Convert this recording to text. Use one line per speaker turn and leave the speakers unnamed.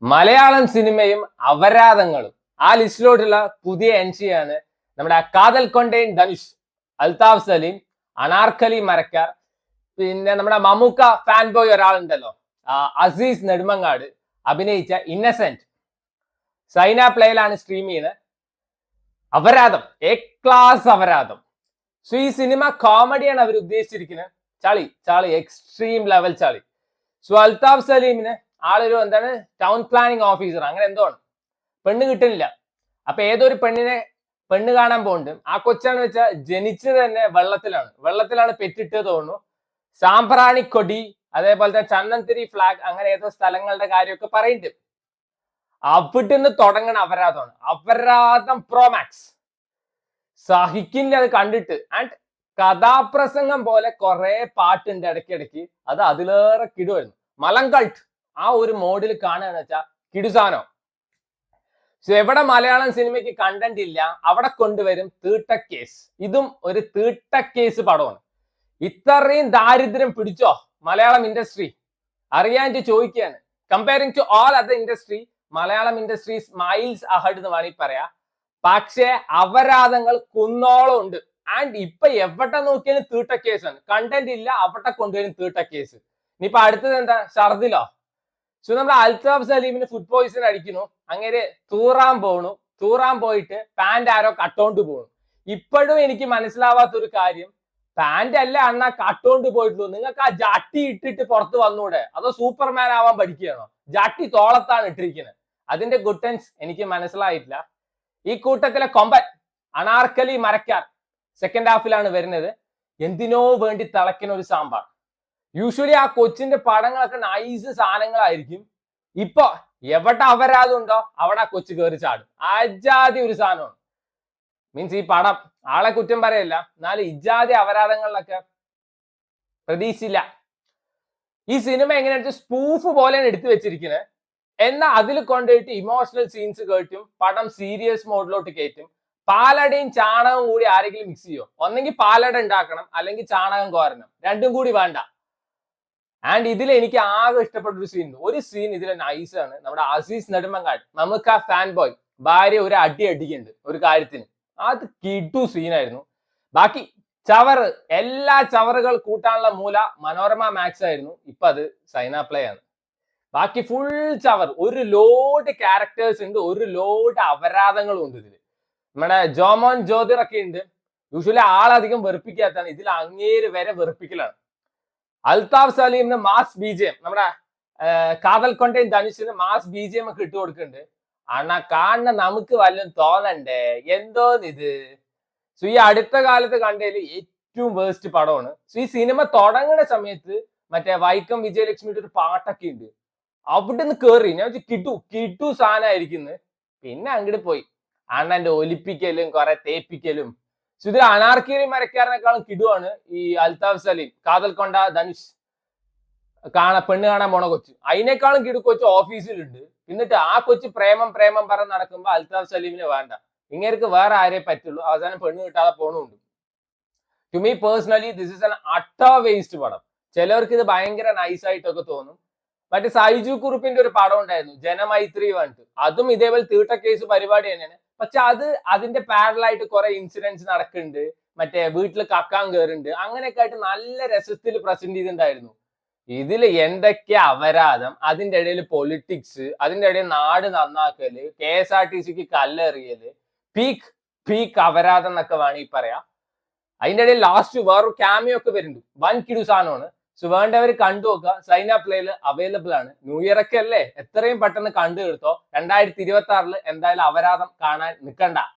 മലയാളം സിനിമയും അപരാധങ്ങളും ആ ലിസ്റ്റിലോട്ടുള്ള പുതിയ എൻട്രിയാണ് നമ്മുടെ കാതൽ കൊണ്ടേൻ ധനുഷ്, അൽതാഫ് സലീം, അനാർക്കലി മരക്കാർ, പിന്നെ നമ്മുടെ മമ്മൂക്ക ഫാൻ ബോയ് ഒരാളുണ്ടല്ലോ, അസീസ് നെടുമങ്ങാട് അഭിനയിച്ച ഇന്നസെന്റ്. സൈന പ്ലേയിലാണ് സ്ട്രീം ചെയ്യുന്നത്. അപരാധം, എ ക്ലാസ് അപരാധം. സോ ഈ സിനിമ കോമഡിയാണ് അവർ ഉദ്ദേശിച്ചിരിക്കുന്നത്. ചളി ചളി, എക്സ്ട്രീം ലെവൽ ചളി. സോ അൽതാഫ് സലീമിന് ആളൊരു എന്താണ് ടൗൺ പ്ലാനിങ് ഓഫീസർ അങ്ങനെ എന്തോ ആണ്. പെണ്ണ് കിട്ടുന്നില്ല. അപ്പൊ ഏതൊരു പെണ്ണ് കാണാൻ പോകുന്നുണ്ട്. ആ കൊച്ചാന്ന് വെച്ചാൽ ജനിച്ചത് തന്നെ വെള്ളത്തിലാണ് പെറ്റിട്ട് തോന്നുന്നു. സാമ്പ്രാണി കൊടി, അതേപോലത്തെ ചന്ദനത്തിരി ഫ്ലാഗ്, അങ്ങനെ ഏതോ സ്ഥലങ്ങളുടെ കാര്യമൊക്കെ പറയുന്നുണ്ട്. അവിടുന്ന് തുടങ്ങണ അപരാധമാണ്. അപരാധം പ്രോമാക്സ് സഹിക്കില്ല അത് കണ്ടിട്ട്. ആൻഡ് കഥാപ്രസംഗം പോലെ കുറെ പാട്ടുണ്ട് ഇടയ്ക്കിടയ്ക്ക്. അത് അതിലേറെ കിടുവായിരുന്നു. മലങ്കൾട്ട് ആ ഒരു മോഡിൽ കാണുകയെന്ന് വെച്ചാൽ കിടുസാനോ. എവിടെ മലയാളം സിനിമയ്ക്ക് കണ്ടന്റ് ഇല്ല അവിടെ കൊണ്ടുവരും തീട്ട കേസ്. ഇതും ഒരു തീട്ട കേസ് പടമാണ്. ഇത്രയും ദാരിദ്ര്യം പിടിച്ചോ മലയാളം ഇൻഡസ്ട്രി അറിയാൻ ചോദിക്കുകയാണ്. Comparing to all other industry, Malayalam industry miles ahead എന്ന് വേണമെങ്കിൽ പറയാം. പക്ഷേ അപരാധങ്ങൾ കുന്നോളം ഉണ്ട്. ആൻഡ് ഇപ്പൊ എവിടെ നോക്കിയാലും തീട്ട കേസാണ്. കണ്ടന്റ് ഇല്ല, അവിടെ കൊണ്ടുവരും തീട്ട കേസ്. ഇനിയിപ്പൊ അടുത്തത് എന്താ, ഷർദിലോ. സോ നമ്മുടെ അൽതാഫ് സലീമിന് ഫുഡ് പോയിസൺ അടിക്കുന്നു. അങ്ങനെ തൂറാൻ പോയിട്ട് പാന്റ് ആരോ കട്ടോണ്ട് പോകുന്നു. ഇപ്പോഴും എനിക്ക് മനസ്സിലാവാത്തൊരു കാര്യം, പാന്റ് അല്ല അണ്ണ കട്ടോണ്ട് പോയിട്ടുള്ളൂ. നിങ്ങൾക്ക് ആ ജാട്ടി ഇട്ടിട്ട് പുറത്ത് വന്നൂടെ? അതോ സൂപ്പർമാൻ ആവാൻ പഠിക്കുകയാണോ? ജാട്ടി തോളത്താണ് ഇട്ടിരിക്കുന്നത്. അതിന്റെ ഗുട്ടൻസ് എനിക്ക് മനസ്സിലായിട്ടില്ല. ഈ കൂട്ടത്തിലെ കൊമ്പൻ അനാർക്കലി മരക്കാർ സെക്കൻഡ് ഹാഫിലാണ് വരുന്നത്. എന്തിനോ വേണ്ടി തിളയ്ക്കുന്ന ഒരു സാമ്പാർ. യൂഷ്വലി ആ കൊച്ചിന്റെ പടങ്ങളൊക്കെ നൈസ് സാധനങ്ങളായിരിക്കും. ഇപ്പൊ എവിടെ അപരാധം ഉണ്ടോ അവിടെ ആ കൊച്ചു കയറി ചാടും. അജാതി ഒരു സാധനമാണ്. മീൻസ് ഈ പടം ആളെ കുറ്റം പറയല്ല, എന്നാലും ഇജാതി അപരാധങ്ങളിലൊക്കെ പ്രതീക്ഷിച്ചില്ല. ഈ സിനിമ എങ്ങനെയാ സ്പൂഫ് പോലെയാണ് എടുത്തു വെച്ചിരിക്കുന്നത്. എന്നാൽ അതിൽ കൊണ്ടുപോയിട്ട് ഇമോഷണൽ സീൻസ് കയറ്റും, പടം സീരിയസ് മോഡിലോട്ട് കയറ്റും. പാലടയും ചാണകവും കൂടി ആരെങ്കിലും മിക്സ് ചെയ്യോ? ഒന്നെങ്കിൽ പാലട ഉണ്ടാക്കണം, അല്ലെങ്കിൽ ചാണകം കോരണം. രണ്ടും കൂടി വേണ്ട. ആൻഡ് ഇതിൽ എനിക്ക് ആകെ ഇഷ്ടപ്പെട്ട ഒരു സീൻ ഇതിലെ നൈസാണ്. നമ്മുടെ അസീസ് നെടുമങ്ങാട്, നമുക്ക് ആ ഫാൻ ബോയ് ഭാര്യ ഒരു അടി അടിക്കുന്നുണ്ട് ഒരു കാര്യത്തിന്. അത് കിടു സീനായിരുന്നു. ബാക്കി ചവറ്, എല്ലാ ചവറുകൾ കൂട്ടാനുള്ള മൂല മനോരമ മാക്സ് ആയിരുന്നു. ഇപ്പൊ അത് സൈന പ്ലേ ആണ്. ബാക്കി ഫുൾ ചവർ. ഒരു ലോഡ് ക്യാരക്ടേഴ്സ് ഉണ്ട്, ഒരു ലോഡ് അപരാധങ്ങളും ഉണ്ട് ഇതില്. നമ്മുടെ ജോമോൻ ജ്യോതിർ ഒക്കെ ഉണ്ട്. യൂഷ്വലി ആളധികം വെറുപ്പിക്കാത്തതാണ്. ഇതിൽ അങ്ങേര് വരെ വെറുപ്പിക്കലാണ്. അൽതാഫ് സലീമിന് മാസ് BGM, നമ്മുടെ കാതൽ കൊണ്ടേൻ ധനുഷിന് മാസ് BGM ഒക്കെ ഇട്ട് കൊടുക്കുന്നുണ്ട്. അണ്ണാ കാണുന്ന നമുക്ക് വല്ലതും തോന്നണ്ടേ? എന്തോന്നിത്. സോ ഈ അടുത്ത കാലത്ത് കണ്ടതിൽ ഏറ്റവും വേസ്റ്റ് പടമാണ്. സോ ഈ സിനിമ തുടങ്ങുന്ന സമയത്ത് മറ്റേ വൈക്കം വിജയലക്ഷ്മിയുടെ ഒരു പാട്ടൊക്കെ ഉണ്ട്. അവിടെ നിന്ന് കേറി ഞാൻ കിട്ടു സാധനമായിരിക്കുന്നു. പിന്നെ അങ്ങോട്ട് പോയി അണ്ണന്റെ ഒലിപ്പിക്കലും കുറെ തേപ്പിക്കലും. സോ ഇതിൽ അനാർക്കലി മരക്കാരനേക്കാളും കിടുവാണ് ഈ അൽതാഫ് സലീം. കാതൽ കൊണ്ട ധനുഷ് പെണ്ണ് കാണാൻ പോണ കൊച്ചു, അതിനേക്കാളും കിടു കൊച്ചു ഓഫീസിലുണ്ട്. എന്നിട്ട് ആ കൊച്ചു പ്രേമം പറഞ്ഞ് നടക്കുമ്പോ അൽതാഫ് സലീമിന് വേണ്ട. ഇങ്ങേർക്ക് വേറെ ആരേ പറ്റുള്ളൂ. അവസാനം പെണ്ണ് കിട്ടാതെ പോണുണ്ട്. To me personally this is an utter waste പടം. ചിലവർക്ക് ഇത് ഭയങ്കര നൈസായിട്ടൊക്കെ തോന്നും. മറ്റേ സൈജു കുറുപ്പിന്റെ ഒരു പടം ഉണ്ടായിരുന്നു, ജനമൈത്രി പറഞ്ഞിട്ട്. അതും ഇതേപോലെ തീട്ട കേസ് പരിപാടി തന്നെയാണ്. പക്ഷെ അതിന്റെ പാരലായിട്ട് കുറെ ഇൻസിഡൻസ് നടക്കുന്നുണ്ട്. മറ്റേ വീട്ടിൽ കക്കാൻ കയറുന്നുണ്ട്. അങ്ങനെയൊക്കെ ആയിട്ട് നല്ല രസത്തിൽ പ്രസന്റ് ചെയ്തിട്ടുണ്ടായിരുന്നു. ഇതിൽ എന്തൊക്കെ അപരാധം, അതിന്റെ ഇടയിൽ പൊളിറ്റിക്സ്, അതിന്റെ ഇടയിൽ നാട് നന്നാക്കല്, KSRTCക്ക് കല്ലെറിയല്, പീക്ക് അപരാധം എന്നൊക്കെ വേണമെങ്കിൽ പറയാം. അതിന്റെ ഇടയിൽ ലാസ്റ്റ് വേറൊരു ക്യാമിയോ ഒക്കെ വരുന്നുണ്ട്. വൻ കിടു സാധനമാണ്. സോ വേണ്ടവർ കണ്ടു നോക്കുക. സൈന പ്ലേയിൽ അവൈലബിൾ ആണ്. ന്യൂ ഇയർ ഒക്കെ അല്ലേ, എത്രയും പെട്ടെന്ന് കണ്ടു തീർത്തോ. 2026 എന്തായാലും അപരാധം കാണാൻ നിൽക്കണ്ട.